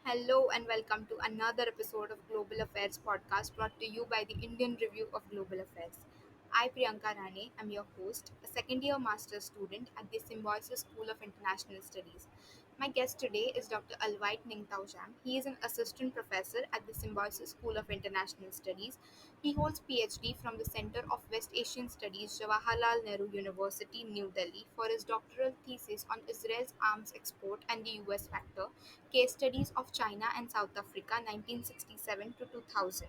Hello and welcome to another episode of Global Affairs podcast brought to you by the Indian Review of Global Affairs. I, Priyanka Rane, am your host, a second year master's student at the Symbiosis School of International Studies. My guest today is Dr. Alvite Ningthoujam. He is an assistant professor at the Symbiosis School of International Studies. He holds PhD from the Center of West Asian Studies, Jawaharlal Nehru University, New Delhi, for his doctoral thesis on Israel's arms export and the US factor, case studies of China and South Africa 1967 to 2000.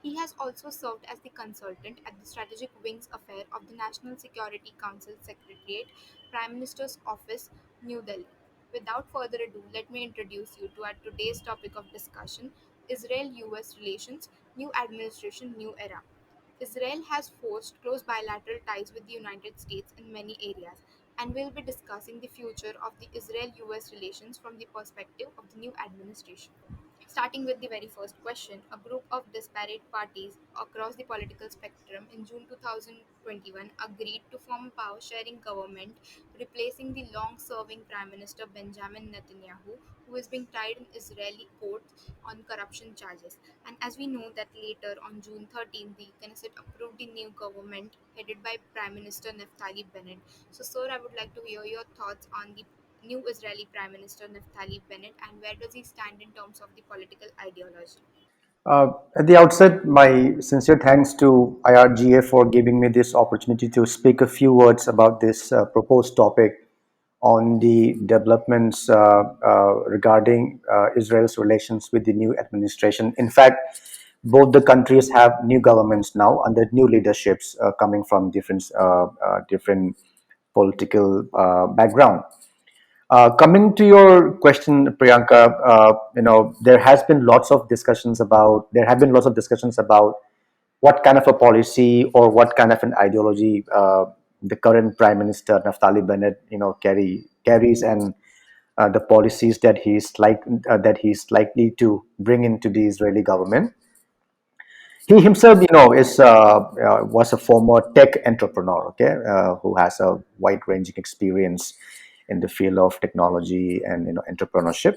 He has also served as the consultant at the Strategic Wings Affair of the National Security Council Secretariat, Prime Minister's Office, New Delhi. Without further ado, let me introduce you to our today's topic of discussion: Israel-US relations, new administration, new era. Israel has forged close bilateral ties with the United States in many areas, and we'll be discussing the future of the Israel US relations from the perspective of the new administration. Starting with the very first question, a group of disparate parties across the political spectrum in June 2021 agreed to form a power sharing government, replacing the long serving Prime Minister Benjamin Netanyahu, who is being tried in Israeli courts on corruption charges. And as we know that later on June 13th, the Knesset approved the new government headed by Prime Minister Naftali Bennett. So, sir, I would like to hear your thoughts on the new Israeli Prime Minister Naftali Bennett and where does he stand in terms of the political ideology? At the outset, my sincere thanks to IRGA for giving me this opportunity to speak a few words about this proposed topic on the developments regarding Israel's relations with the new administration. In fact, both the countries have new governments now under new leaderships coming from different political background. Coming to your question, Priyanka, there have been lots of discussions about what kind of a policy or what kind of an ideology the current Prime Minister Naftali Bennett, carries, and the policies that he's likely to bring into the Israeli government. He himself, was a former tech entrepreneur, okay, who has a wide-ranging experience in the field of technology and entrepreneurship.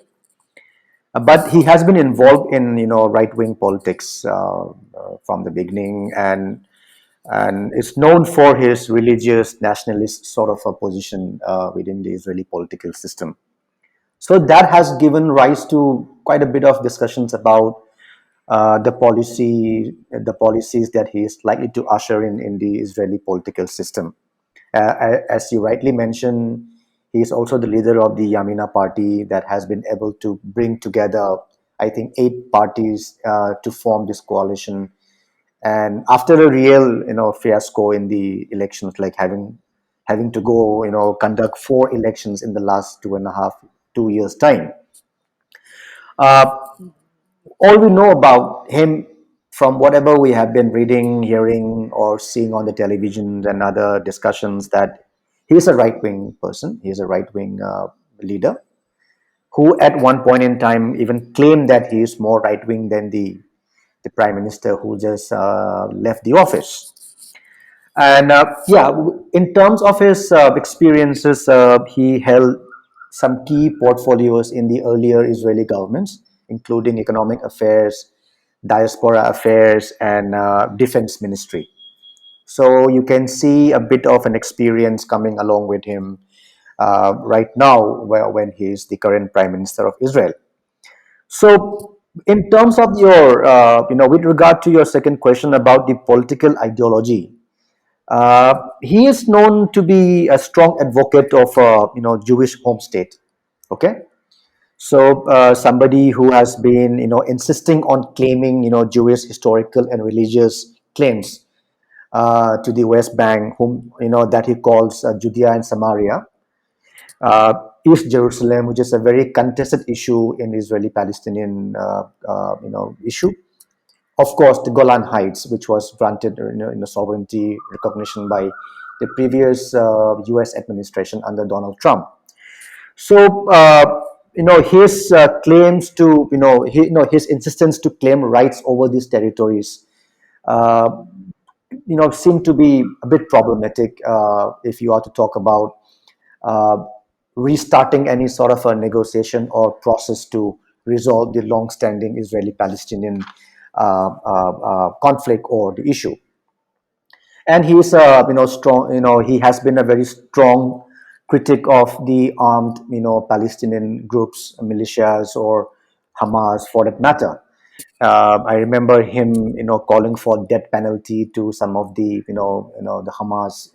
But he has been involved in right-wing politics from the beginning, and is known for his religious nationalist sort of a position within the Israeli political system. So that has given rise to quite a bit of discussions about the policies that he is likely to usher in the Israeli political system. As you rightly mentioned, he is also the leader of the Yamina party that has been able to bring together, I think, 8 parties to form this coalition. And after a real, fiasco in the elections, like having to go, conduct 4 elections in the last 2.5 2 years time. Uh, all we know about him from whatever we have been reading, hearing, or seeing on the television and other discussions that he is a right wing person. He is a right wing leader who, at one point in time, even claimed that he is more right wing than the prime minister who just left the office. And in terms of his experiences, he held some key portfolios in the earlier Israeli governments, including economic affairs, diaspora affairs, and defense ministry. So you can see a bit of an experience coming along with him right now, when he is the current prime minister of Israel. So, in terms of with regard to your second question about the political ideology, he is known to be a strong advocate of Jewish home state. Okay, so somebody who has been insisting on claiming Jewish historical and religious claims to the West Bank, whom that he calls Judea and Samaria, uh, East Jerusalem, which is a very contested issue in Israeli-Palestinian issue. Of course, the Golan Heights, which was granted sovereignty recognition by the previous U.S. administration under Donald Trump. So, his claims to, his insistence to claim rights over these territories, uh, seem to be a bit problematic if you are to talk about uh, restarting any sort of a negotiation or process to resolve the long-standing Israeli-Palestinian conflict or the issue. And he's strong. He has been a very strong critic of the armed Palestinian groups, militias, or Hamas for that matter. I remember him calling for death penalty to some of the the Hamas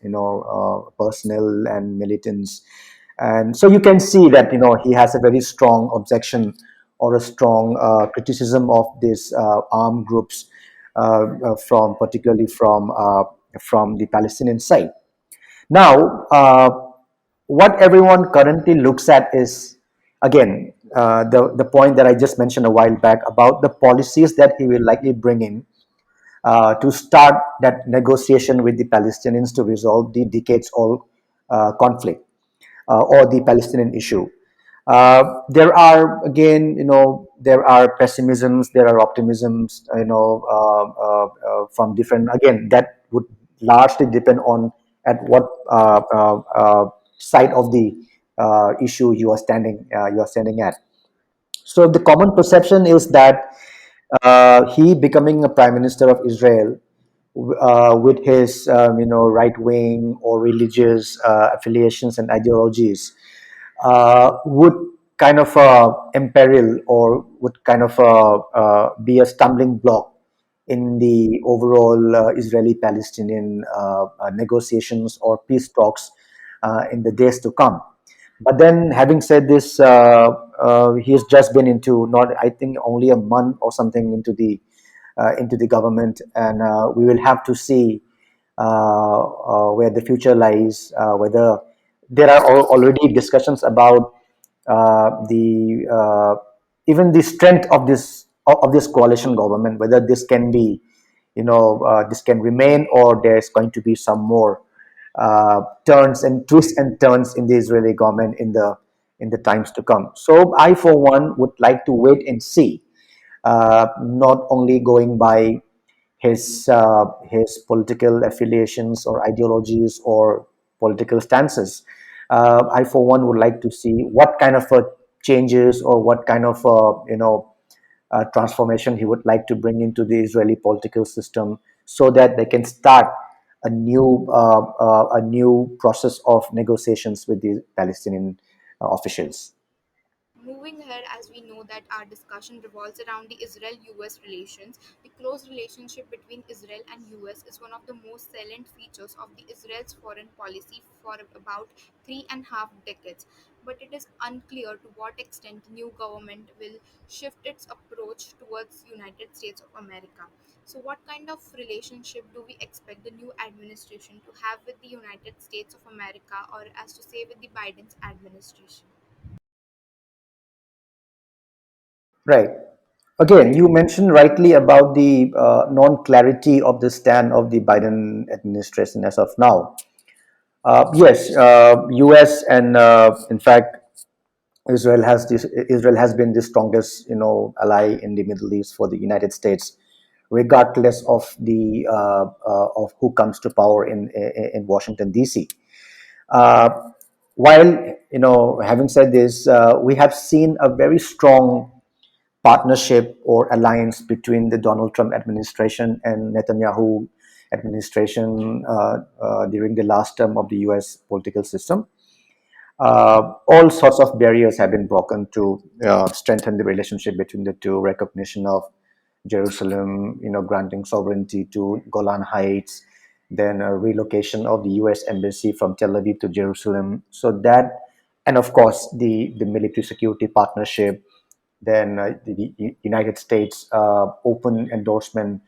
personnel and militants. And so you can see that he has a very strong objection or a strong criticism of these armed groups, from particularly from the Palestinian side. Now, what everyone currently looks at is, again, the point that I just mentioned a while back about the policies that he will likely bring in to start that negotiation with the Palestinians to resolve the decades-old conflict, or the Palestinian issue. There are, again, there are pessimisms, there are optimisms, from different. Again, that would largely depend on at what side of the issue you are standing at. So the common perception is that he becoming a prime minister of Israel, with his right wing or religious affiliations and ideologies, would kind of imperil or would kind of be a stumbling block in the overall Israeli-Palestinian negotiations or peace talks in the days to come. But then, having said this, he's just been into, not I think only a month or something into the government, and we will have to see where the future lies. Whether there are already discussions about the even the strength of this coalition government, whether this can be, this can remain, or there's going to be some more turns and twists and turns in the Israeli government in the times to come. So I, for one, would like to wait and see, not only going by his political affiliations or ideologies or political stances. I, for one, would like to see what kind of changes or what kind of transformation he would like to bring into the Israeli political system, so that they can start a new process of negotiations with the Palestinian officials. Moving ahead, as we know that our discussion revolves around the Israel-US relations, the close relationship between Israel and US is one of the most salient features of the Israel's foreign policy for about 3.5 decades. But it is unclear to what extent the new government will shift its approach towards United States of America. So, what kind of relationship do we expect the new administration to have with the United States of America, or as to say, with the Biden's administration? Right. Again, you mentioned rightly about the non-clarity of the stand of the Biden administration as of now. Yes, U.S. and in fact, Israel has been the strongest ally in the Middle East for the United States, regardless of the of who comes to power in Washington D.C. Uh, while having said this, we have seen a very strong partnership or alliance between the Donald Trump administration and Netanyahu administration during the last term of the U.S. political system. All sorts of barriers have been broken to strengthen the relationship between the two. Recognition of Jerusalem, granting sovereignty to Golan Heights, then a relocation of the U.S. embassy from Tel Aviv to Jerusalem. So that, and of course, the military security partnership, then the United States open endorsement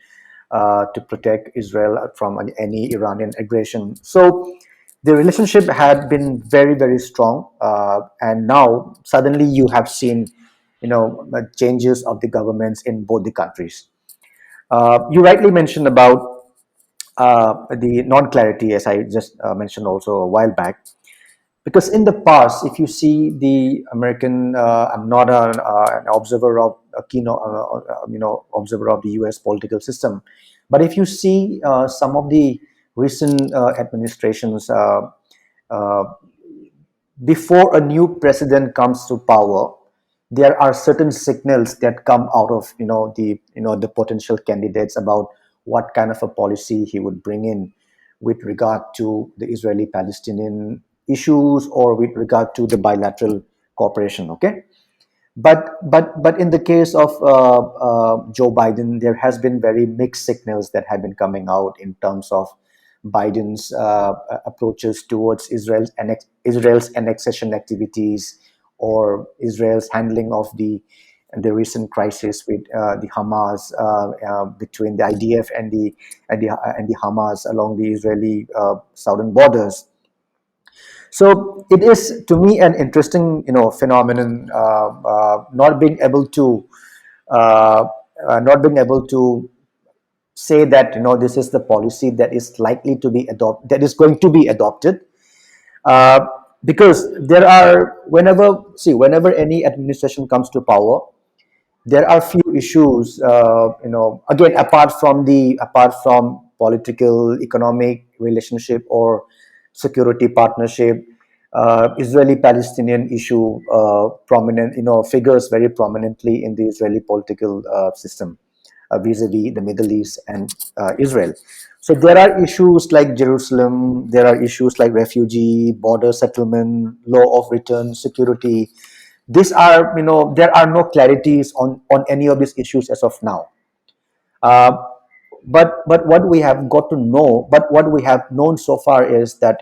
to protect Israel from any Iranian aggression. So the relationship had been very, very strong, and now suddenly you have seen, changes of the governments in both the countries. You rightly mentioned about the non-clarity, as I just mentioned also a while back. Because in the past, if you see the American, I'm not an observer of a keynote, observer of the U.S. political system, but if you see some of the recent administrations, uh, before a new president comes to power, there are certain signals that come out of the potential candidates about what kind of a policy he would bring in with regard to the Israeli-Palestinian issues or with regard to the bilateral cooperation. Okay, but in the case of Joe Biden, there has been very mixed signals that have been coming out in terms of Biden's approaches towards Israel's annexation activities, or Israel's handling of the recent crisis with the Hamas, between the IDF and the Hamas along the Israeli southern borders. So it is, to me, an interesting phenomenon, not being able to uh, not being able to say that this is the policy that is likely to be adopted, that is going to be adopted, uh, because there are, whenever any administration comes to power, there are few issues, again, apart from political economic relationship or security partnership. Israeli Palestinian issue prominent figures very prominently in the Israeli political system, vis-a-vis the Middle East and Israel. So there are issues like Jerusalem, there are issues like refugee, border settlement, law of return, security. These are, there are no clarities on any of these issues as of now. Uh, but what we have known so far is that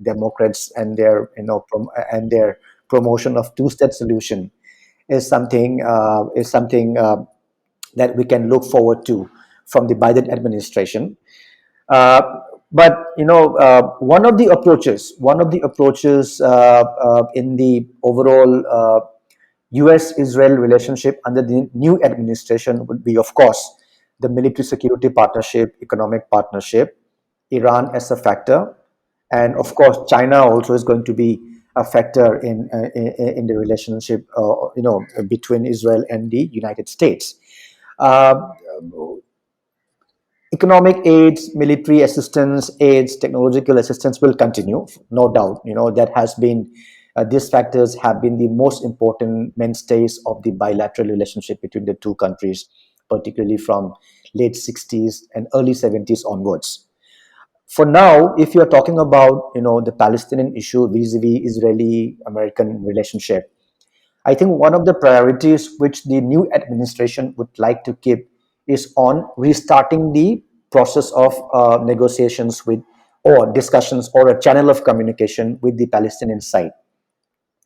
Democrats and their promotion of two-state solution is something that we can look forward to from the Biden administration. Uh, but one of the approaches in the overall U.S.-Israel relationship under the new administration would be, of course, the military security partnership, economic partnership, Iran as a factor, and of course, China also is going to be a factor in the relationship, between Israel and the United States. Uh, Economic aids, military assistance, aids, technological assistance will continue, no doubt. That has been these factors have been the most important mainstays of the bilateral relationship between the two countries, particularly from late 60s and early 70s onwards. For now, if you're talking about the Palestinian issue vis-a-vis Israeli-American relationship, I think one of the priorities which the new administration would like to keep is on restarting the process of negotiations with, or discussions, or a channel of communication with the Palestinian side.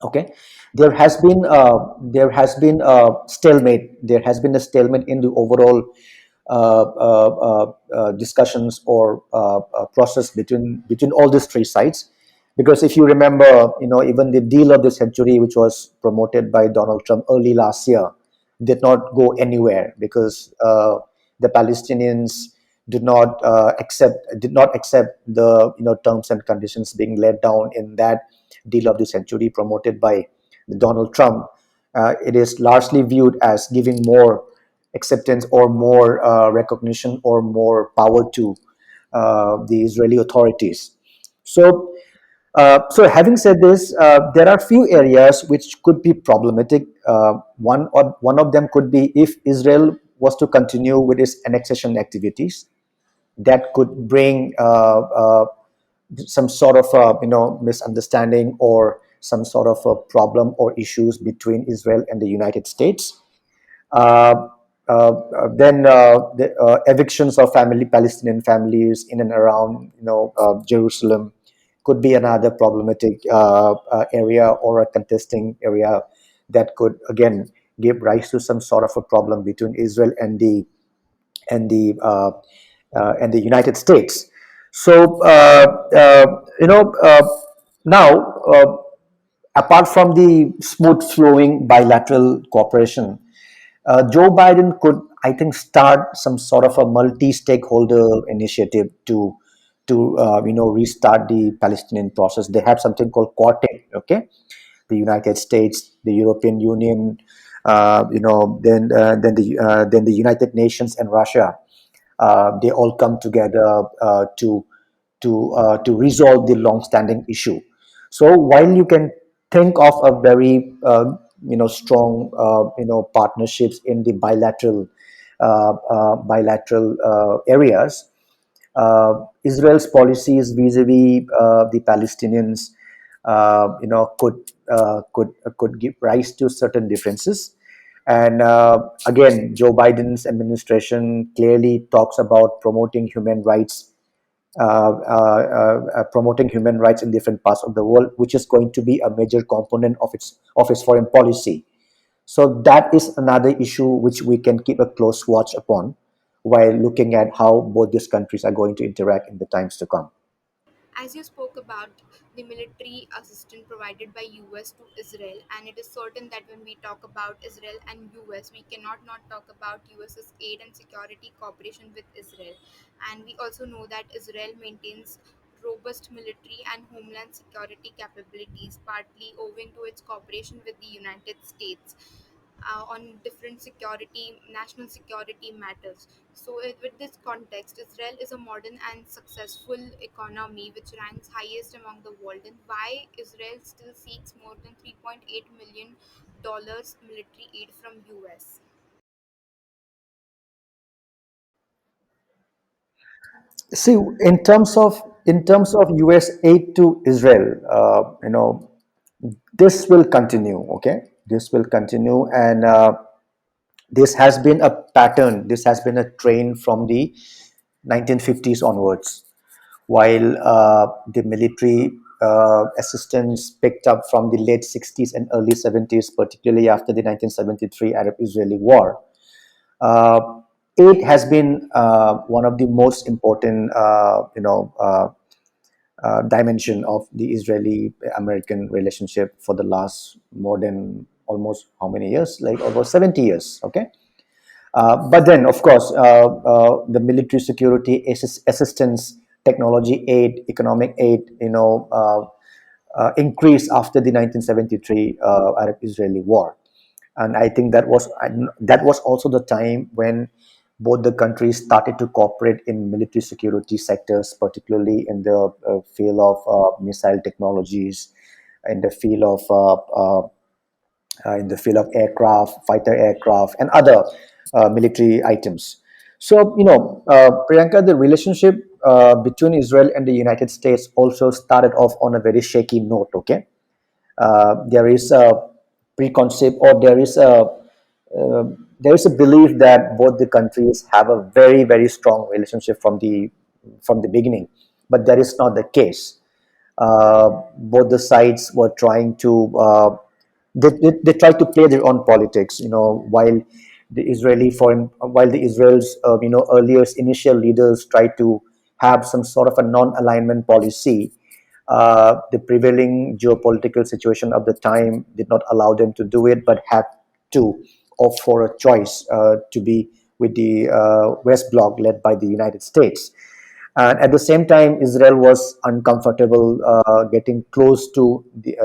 Okay, there has been a stalemate. There has been a stalemate in the overall discussions or process between all these three sides. Because if you remember, even the deal of the century, which was promoted by Donald Trump early last year, did not go anywhere because the Palestinians did not accept the terms and conditions being laid down in that deal of the century promoted by Donald Trump. It is largely viewed as giving more acceptance or more recognition or more power to the Israeli authorities. So, having said this, there are few areas which could be problematic. One of them could be if Israel was to continue with its annexation activities, that could bring some sort of misunderstanding or some sort of a problem or issues between Israel and the United States. Uh, then the evictions of Palestinian families in and around Jerusalem could be another problematic area or a contesting area that could again give rise to some sort of a problem between Israel and the uh, and the United States. So now, apart from the smooth flowing bilateral cooperation, Joe Biden could, I think, start some sort of a multi-stakeholder initiative to restart the Palestinian process. They have something called Quartet. Okay, the United States, the European Union, then the United Nations and Russia. They all come together to resolve the long-standing issue. So while you can think of a very strong partnerships in the bilateral areas. Israel's policies vis-a-vis the Palestinians, could give rise to certain differences. And again, Joe Biden's administration clearly talks about promoting human rights in different parts of the world, which is going to be a major component of its foreign policy. So that is another issue which we can keep a close watch upon while looking at how both these countries are going to interact in the times to come. As you spoke about the military assistance provided by US to Israel, and it is certain that when we talk about Israel and US, we cannot not talk about US's aid and security cooperation with Israel. And we also know that Israel maintains robust military and homeland security capabilities, partly owing to its cooperation with the United States on different national security matters. So, with this context, Israel is a modern and successful economy which ranks highest among the world. And why Israel still seeks more than $3.8 million military aid from US? See, in terms of U.S. aid to Israel, this will continue. Okay, this will continue, and this has been a pattern. This has been a trend from the 1950s onwards. While the military assistance picked up from the late 60s and early 70s, particularly after the 1973 Arab-Israeli War, uh, aid has been one of the most important, dimension of the Israeli-American relationship for the last more than almost how many years? Like over 70 years. Okay. But then, of course, the military security assistance, technology aid, economic aid, increased after the 1973 Arab-Israeli War, and I think that was also the time when both the countries started to cooperate in military security sectors, particularly in the field of missile technologies, in the field of aircraft, fighter aircraft, and other military items. So, Priyanka, the relationship between Israel and the United States also started off on a very shaky note. Okay, there is a preconceived, or uh, there is a belief that both the countries have a very very strong relationship from the beginning, but that is not the case. Both the sides were trying to they tried to play their own politics, while the Israel's earliest initial leaders tried to have some sort of a non-alignment policy. The prevailing geopolitical situation of the time did not allow them to do it, but had to opt for a choice to be with the West Bloc led by the United States. And at the same time, Israel was uncomfortable getting close to the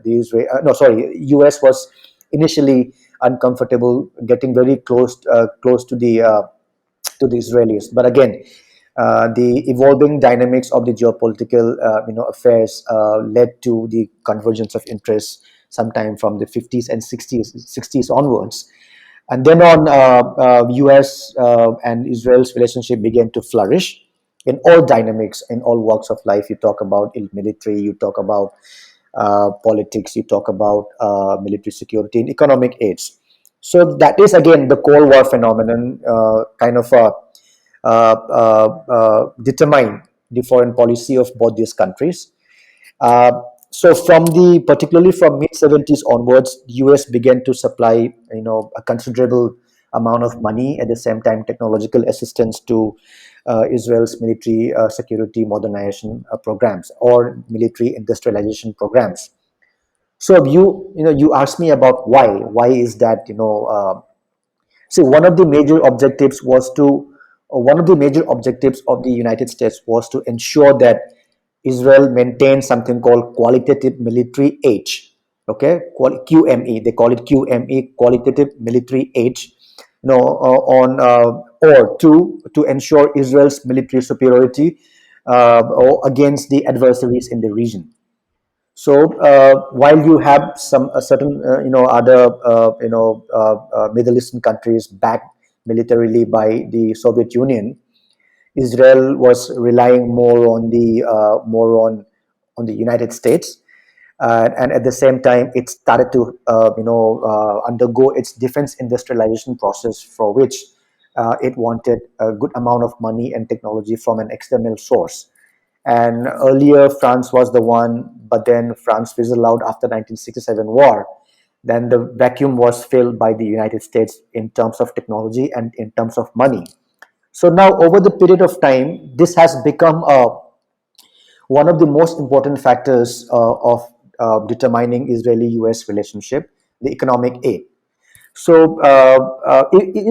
Israel. No, sorry, U.S. was initially uncomfortable getting very close to the Israelis. But again, the evolving dynamics of the geopolitical affairs led to the convergence of interests sometime from the 50s and 60s onwards. And then on, US and Israel's relationship began to flourish in all dynamics, in all walks of life. You talk about military, you talk about politics, you talk about military security and economic aids. So that is again the Cold War phenomenon, kind of determine the foreign policy of both these countries. Uh, so particularly from mid 70s onwards, the US began to supply a considerable amount of money, at the same time technological assistance to Israel's military security modernization programs or military industrialization programs. So you asked me about why is that, so one of the major objectives of the United States was to ensure that Israel maintained something called qualitative military aid. Okay, QME. They call it QME, qualitative military aid. On or to ensure Israel's military superiority or against the adversaries in the region. So while you have some certain other Middle Eastern countries backed militarily by the Soviet Union, Israel was relying more on the United States, and at the same time, it started to undergo its defense industrialization process, for which it wanted a good amount of money and technology from an external source. And earlier, France was the one, but then France fizzled out after 1967 war. Then the vacuum was filled by the United States in terms of technology and in terms of money. So now, over the period of time, this has become one of the most important factors of determining Israeli-U.S. relationship, the economic aid. So,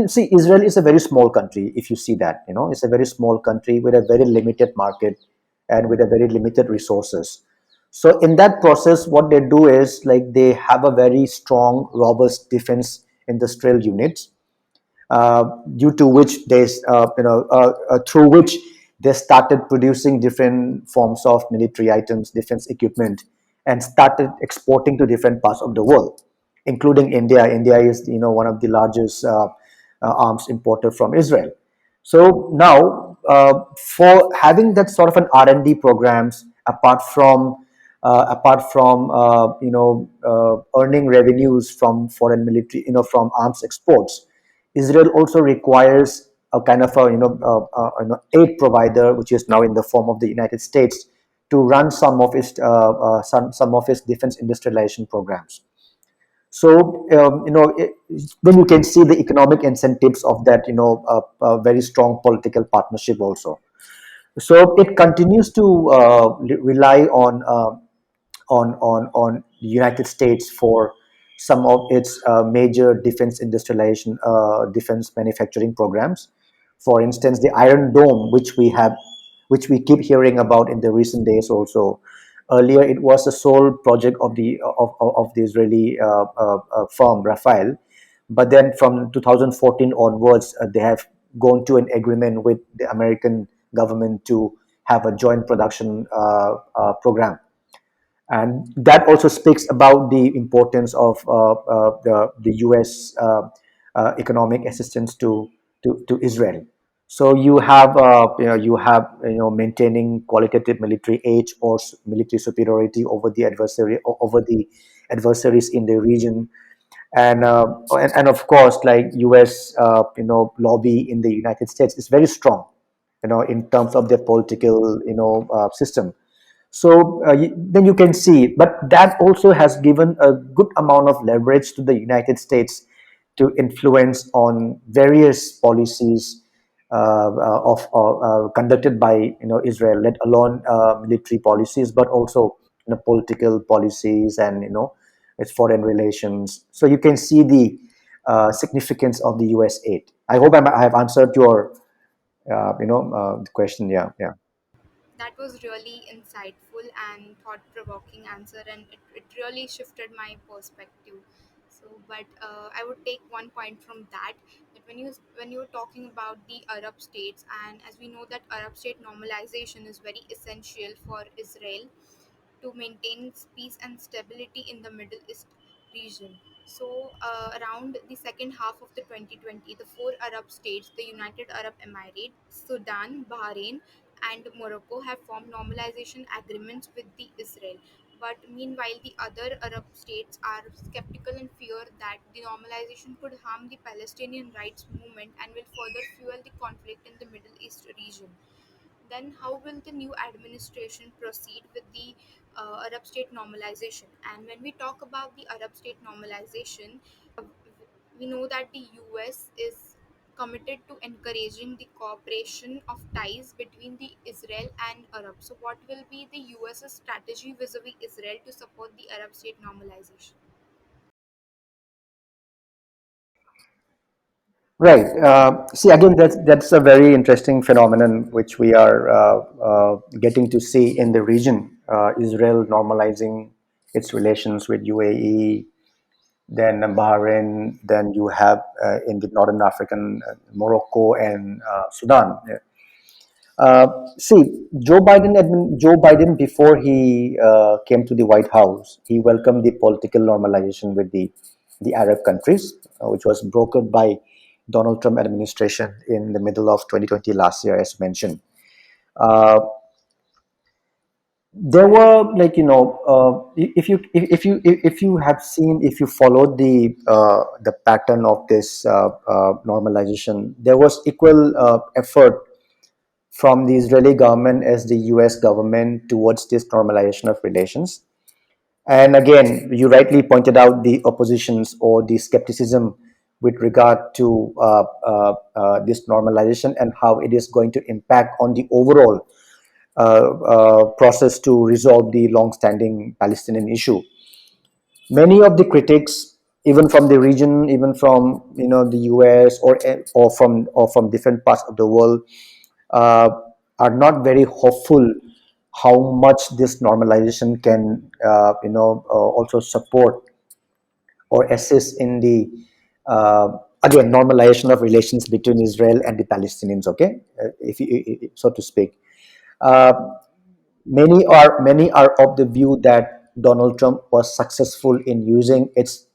see, Israel is a very small country. If you see that, it's a very small country with a very limited market and with a very limited resources. So, in that process, what they do is like they have a very strong, robust defense industrial units, due to which through which they started producing different forms of military items, defense equipment, and started exporting to different parts of the world, including India. India is one of the largest arms importer from Israel. So now, for having that sort of an R&D programs, apart from earning revenues from foreign military, from arms exports, Israel also requires a kind of a aid provider, which is now in the form of the United States, to run some of its defense industrialization programs. So then you can see the economic incentives of that, very strong political partnership also. So it continues to rely on the United States for some of its major defense industrialization, defense manufacturing programs. For instance, the Iron Dome, which we keep hearing about in the recent days. Also, earlier it was a sole project of the Israeli firm Rafael, but then from 2014 onwards, they have gone to an agreement with the American government to have a joint production program, and that also speaks about the importance of the U.S. Economic assistance to Israel. So you have maintaining qualitative military aid or military superiority over the adversaries in the region, and of course, like U.S. Lobby in the United States is very strong, in terms of their political system. So then you can see, but that also has given a good amount of leverage to the United States to influence on various policies of conducted by Israel, let alone military policies, but also political policies and its foreign relations. So you can see the significance of the U.S. aid. I hope I have answered your question. Yeah, yeah. That was really insightful and thought-provoking answer, and it really shifted my perspective. So, but I would take one point from that, that when you're talking about the Arab states, and as we know that Arab state normalization is very essential for Israel to maintain peace and stability in the Middle East region. So, around the second half of the 2020, the four Arab states, the United Arab Emirates, Sudan, Bahrain, and Morocco, have formed normalization agreements with the Israel. But meanwhile, the other Arab states are skeptical and fear that the normalization could harm the Palestinian rights movement and will further fuel the conflict in the Middle East region. Then how will the new administration proceed with the Arab state normalization? And when we talk about the Arab state normalization, we know that the US is committed to encouraging the cooperation of ties between the Israel and Arab. So what will be the US's strategy vis-a-vis Israel to support the Arab state normalization? Right. See, again, that's a very interesting phenomenon which we are getting to see in the region. Israel normalizing its relations with UAE, then Bahrain, then you have in the northern African Morocco and Sudan. Uh, See, Joe Biden, before he came to the White House, he welcomed the political normalization with the Arab countries, which was brokered by Donald Trump administration in the middle of 2020 last year, as mentioned. Uh, there were, like, if you have seen, if you followed the pattern of this normalization, there was equal effort from the Israeli government as the US government towards this normalization of relations. And again, you rightly pointed out the oppositions or the skepticism with regard to this normalization and how it is going to impact on the overall process to resolve the long-standing Palestinian issue. Many of the critics, even from the region, even from the US, or from different parts of the world, uh, are not very hopeful how much this normalization can also support or assist in the again normalization of relations between Israel and the Palestinians. Okay, if you, so to speak. Uh, many are of the view that Donald Trump was successful in using its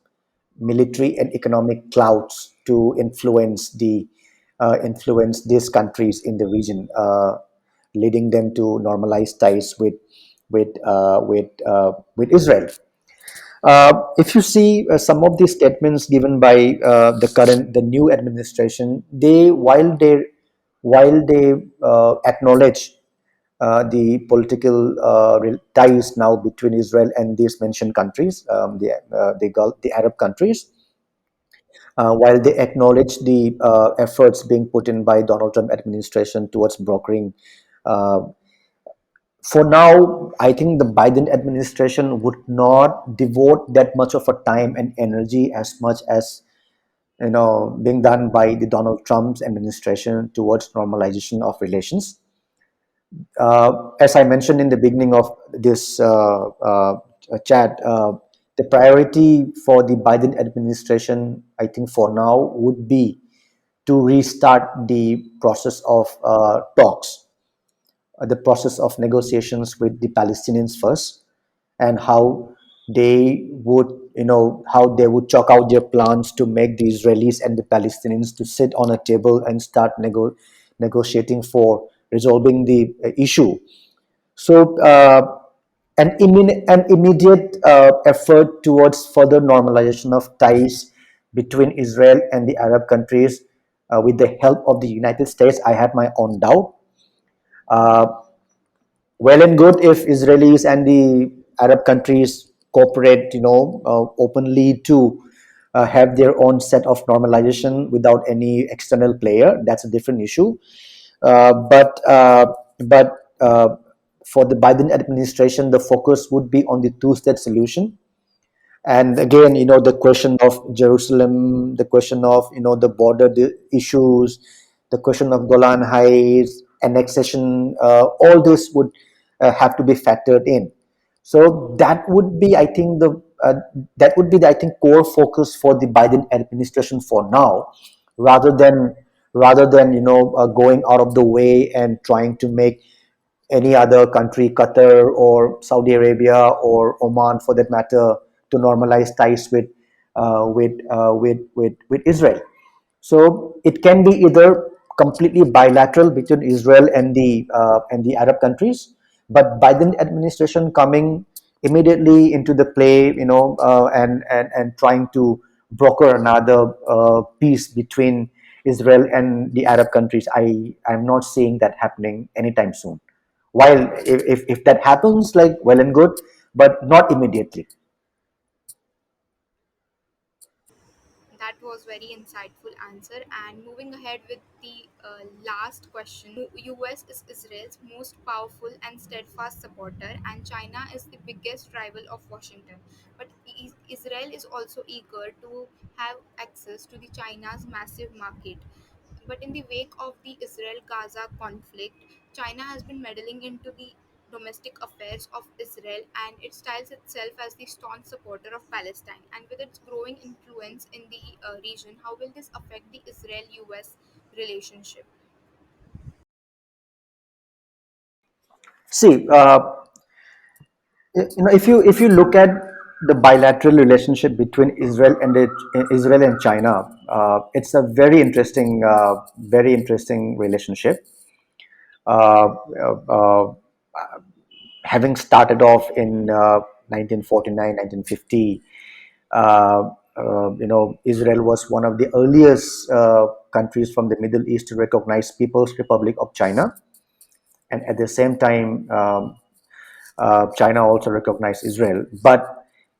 military and economic clouds to influence these countries in the region, leading them to normalize ties with Israel. If you see some of the statements given by the new administration, while they acknowledge the political ties now between Israel and these mentioned countries, the Arab countries, while they acknowledge the efforts being put in by Donald Trump administration towards brokering. Uh, for now, I think the Biden administration would not devote that much of a time and energy as much as being done by the Donald Trump's administration towards normalization of relations. As I mentioned in the beginning of this chat, the priority for the Biden administration, I think for now, would be to restart the process of talks, the process of negotiations with the Palestinians first, and how they would chalk out their plans to make the Israelis and the Palestinians to sit on a table and start negotiating for resolving the issue. So, an immediate effort towards further normalization of ties between Israel and the Arab countries, with the help of the United States, I have my own doubt. Uh, well and good if Israelis and the Arab countries cooperate, openly to have their own set of normalization without any external player. That's a different issue. But for the Biden administration, the focus would be on the two-state solution. And again, the question of Jerusalem, the question of the border issues, the question of Golan Heights, annexation, all this would have to be factored in. So that would be the, I think, core focus for the Biden administration for now, rather than going out of the way and trying to make any other country, Qatar or Saudi Arabia or Oman, for that matter, to normalize ties with Israel. So it can be either completely bilateral between Israel and the Arab countries, but Biden administration coming immediately into the play, and trying to broker another peace between Israel and the Arab countries. I'm not seeing that happening anytime soon. While if that happens, like, well and good, but not immediately. That was very insightful answer. And moving ahead with the last question, US is Israel's most powerful and steadfast supporter, and China is the biggest rival of Washington. But Israel is also eager to have access to the China's massive market. But in the wake of the Israel Gaza conflict, China has been meddling into the domestic affairs of Israel, and it styles itself as the staunch supporter of Palestine. And with its growing influence in the region, how will this affect the Israel US relationship? See, if you look at the bilateral relationship between Israel and China, it's a very interesting relationship. Uh, uh, Having started off in 1949, 1950, Israel was one of the earliest countries from the Middle East to recognize People's Republic of China, and at the same time, China also recognized Israel. But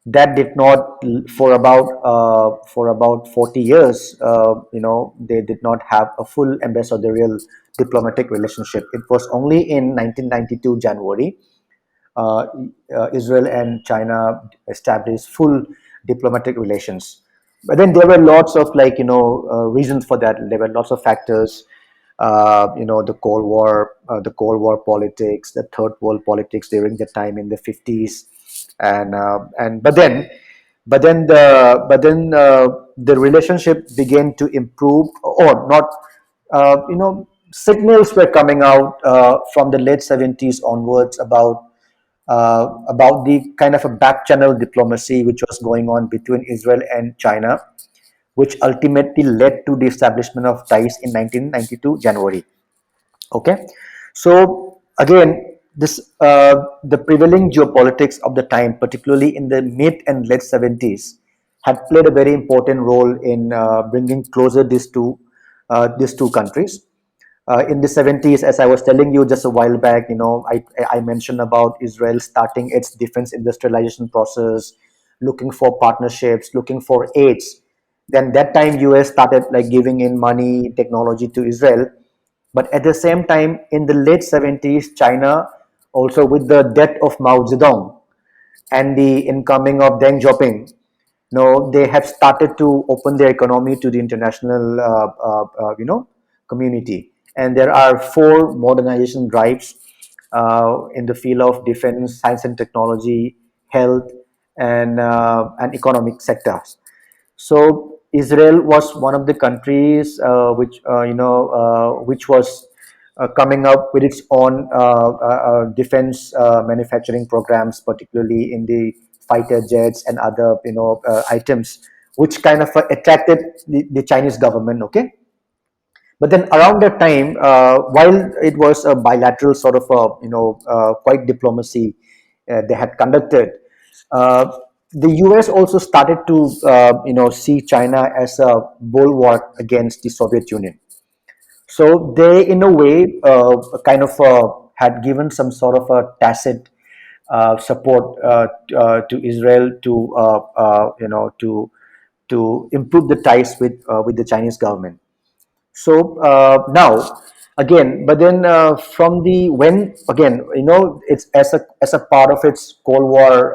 that did not for about 40 years. They did not have a full ambassadorial diplomatic relationship. It was only in 1992 January uh, Israel and China established full diplomatic relations. But then there were lots of reasons for that. There were lots of factors. The Cold War politics, the Third World politics during the time in the 50s, and the relationship began to improve or not. Signals were coming out from the late 70s onwards about the kind of a back channel diplomacy which was going on between Israel and China, which ultimately led to the establishment of ties in 1992 January. Okay, so again, the prevailing geopolitics of the time, particularly in the mid and late 70s, had played a very important role in bringing closer these two countries. In the 70s, as I was telling you just a while back, I mentioned about Israel starting its defense industrialization process, looking for partnerships, looking for aids. Then that time, US started like giving in money, technology to Israel. But at the same time, in the late 70s, China, also with the death of Mao Zedong and the incoming of Deng Xiaoping, they have started to open their economy to the international, community. And there are four modernization drives in the field of defense, science and technology, health, and economic sectors. So Israel was one of the countries which was coming up with its own defense manufacturing programs, particularly in the fighter jets and other items, which kind of attracted the Chinese government. Okay, but then around that time, while it was a bilateral sort of quite diplomacy they had conducted, uh, the US also started to see China as a bulwark against the Soviet Union. So they, in a way, kind of had given some sort of a tacit support to Israel to improve the ties with the Chinese government. So now again, but then from the when again, it's as a part of its Cold War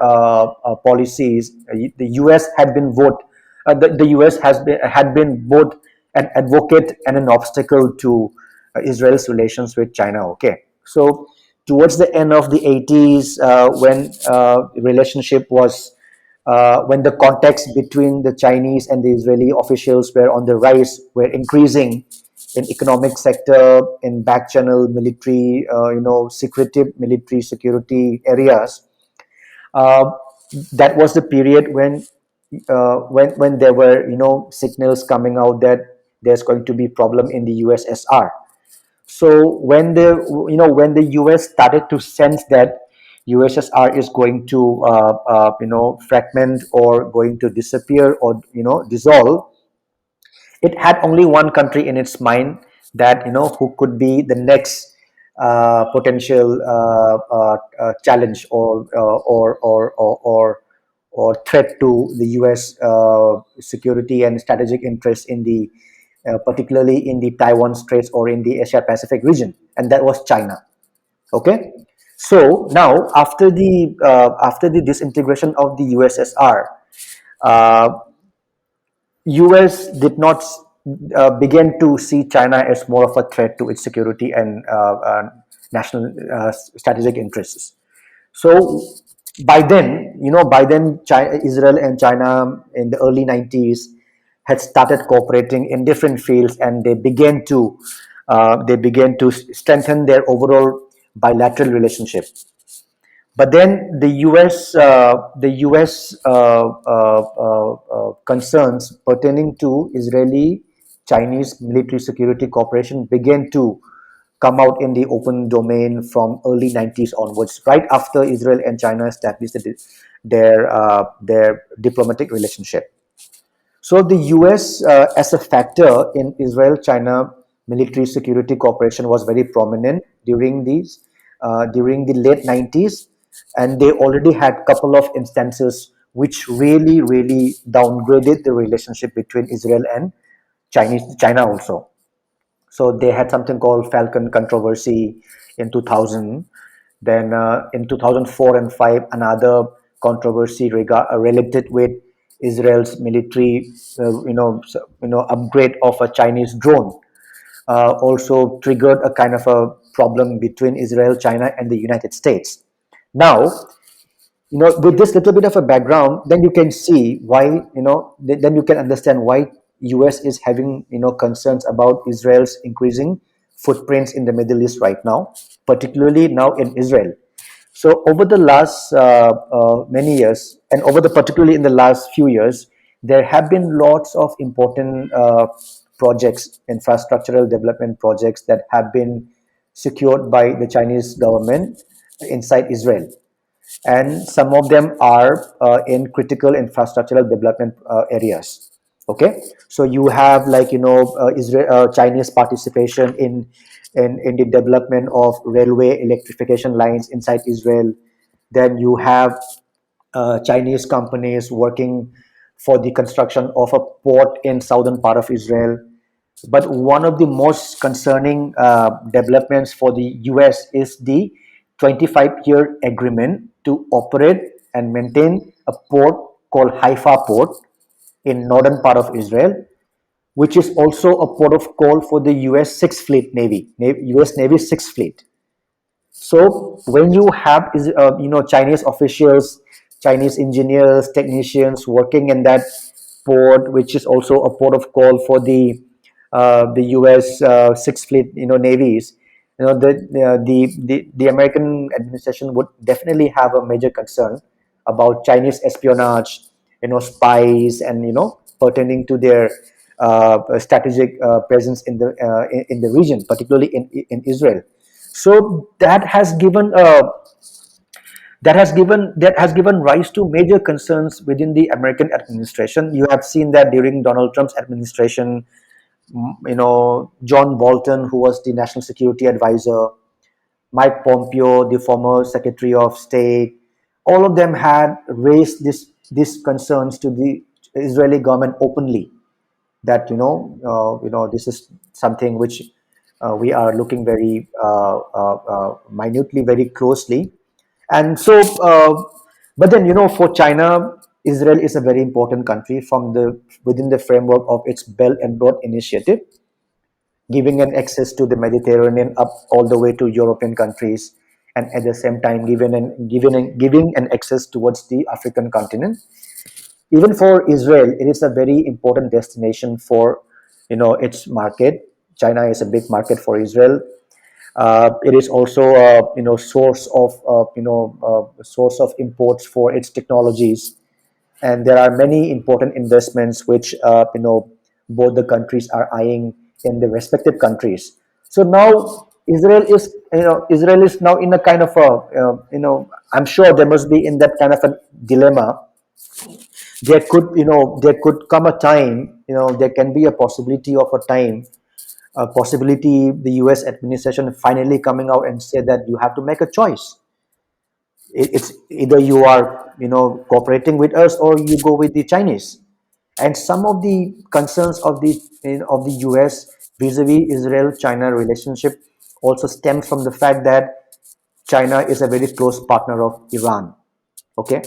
policies, the U.S. had been vote. The U.S. had been both an advocate and an obstacle to Israel's relations with China. Okay, so towards the end of the 80s, when relationship was when the contacts between the Chinese and the Israeli officials were on the rise, were increasing in economic sector, in back channel military, secretive military security areas. Uh, that was the period when there were signals coming out that there's going to be problem in the USSR. So when the US started to sense that USSR is going to fragment or going to disappear or dissolve, it had only one country in its mind, that who could be the next potential challenge or threat to the US security and strategic interests in the particularly in the Taiwan Straits or in the Asia Pacific region, and that was China. Okay, so now after the disintegration of the USSR, uh, US did not begin to see China as more of a threat to its security and national strategic interests. So by then, Israel and China in the early 90s had started cooperating in different fields, and they began to strengthen their overall bilateral relationship. But then the U.S. Concerns pertaining to Israeli-Chinese military security cooperation began to come out in the open domain from early 90s onwards, right after Israel and China established their diplomatic relationship. So the U.S. As a factor in Israel-China military security cooperation was very prominent during the late 90s, and they already had a couple of instances which really downgraded the relationship between Israel and China also. So they had something called Falcon controversy in 2000. Then in 2004 and 5, another controversy related with Israel's military, upgrade of a Chinese drone. Also triggered a kind of a problem between Israel, China, and the United States. Now, with this little bit of a background, then you can see why, then you can understand why US is having, concerns about Israel's increasing footprints in the Middle East right now, particularly now in Israel. So over the last many years, and over the particularly in the last few years, there have been lots of important projects, infrastructural development projects that have been secured by the Chinese government inside Israel, and some of them are in critical infrastructural development areas. Okay, so you have, like, Israel, Chinese participation in the development of railway electrification lines inside Israel. Then you have Chinese companies working for the construction of a port in southern part of Israel. But one of the most concerning developments for the US is the 25-year agreement to operate and maintain a port called Haifa Port in northern part of Israel, which is also a port of call for the US Sixth Fleet Navy, US Navy Sixth Fleet. So when you have Chinese officials, Chinese engineers, technicians working in that port, which is also a port of call for the U.S. Sixth Fleet, navies, the American administration would definitely have a major concern about Chinese espionage, spies, and pertaining to their strategic presence in the region, particularly in Israel. So that has given rise to major concerns within the American administration. You have seen that during Donald Trump's administration, John Bolton, who was the national security advisor, Mike Pompeo, the former Secretary of State, all of them had raised these concerns to the Israeli government openly, that this is something which we are looking very minutely, very closely. And so but then, for China, Israel is a very important country from the within the framework of its Belt and Road Initiative, giving an access to the Mediterranean up all the way to European countries, and at the same time giving an access towards the African continent. Even for Israel, it is a very important destination for its market. China is a big market for Israel. It is also a source of imports for its technologies, and there are many important investments which both the countries are eyeing in the respective countries. So now Israel is now in a kind of a I'm sure they must be in that kind of a dilemma. There could come a time, there can be a possibility of a time, a possibility the US administration finally coming out and say that you have to make a choice. It's either you are cooperating with us, or you go with the Chinese. And some of the concerns of the US vis-a-vis Israel China relationship also stems from the fact that China is a very close partner of Iran. Okay,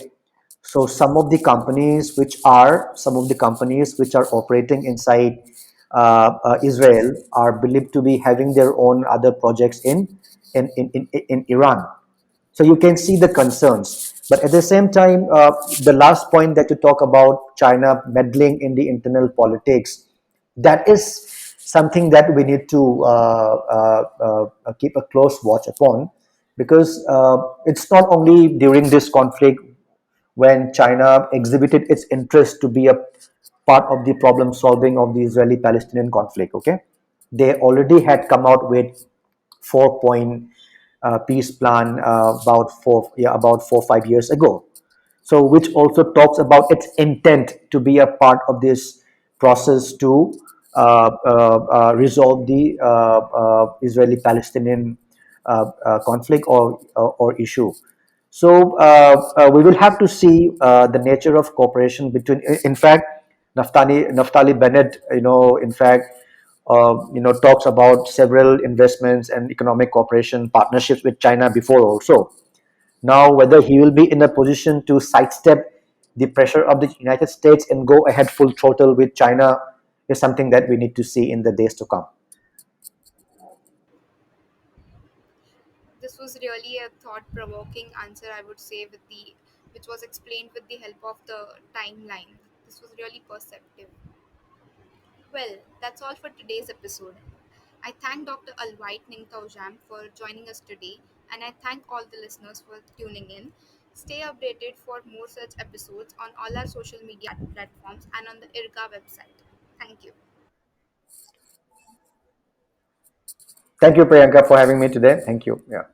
so some of the companies which are operating inside Israel are believed to be having their own other projects in Iran. So you can see the concerns. But at the same time, the last point that you talk about, China meddling in the internal politics, that is something that we need to keep a close watch upon, because it's not only during this conflict when China exhibited its interest to be a part of the problem solving of the Israeli-Palestinian conflict. Okay, they already had come out with 4 point peace plan about 4 5 years ago. So, which also talks about its intent to be a part of this process to resolve the Israeli-Palestinian conflict or issue. So we will have to see the nature of cooperation between. In fact, Naftali Bennett, in fact, talks about several investments and economic cooperation partnerships with China before also. Now, whether he will be in a position to sidestep the pressure of the United States and go ahead full throttle with China is something that we need to see in the days to come. This was really a thought-provoking answer, I would say, which was explained with the help of the timeline. This was really perceptive. Well, that's all for today's episode. I thank Dr. Alvite Ningthoujam for joining us today, and I thank all the listeners for tuning in. Stay updated for more such episodes on all our social media platforms and on the IRGA website. Thank you. Thank you, Priyanka, for having me today. Thank you. Yeah.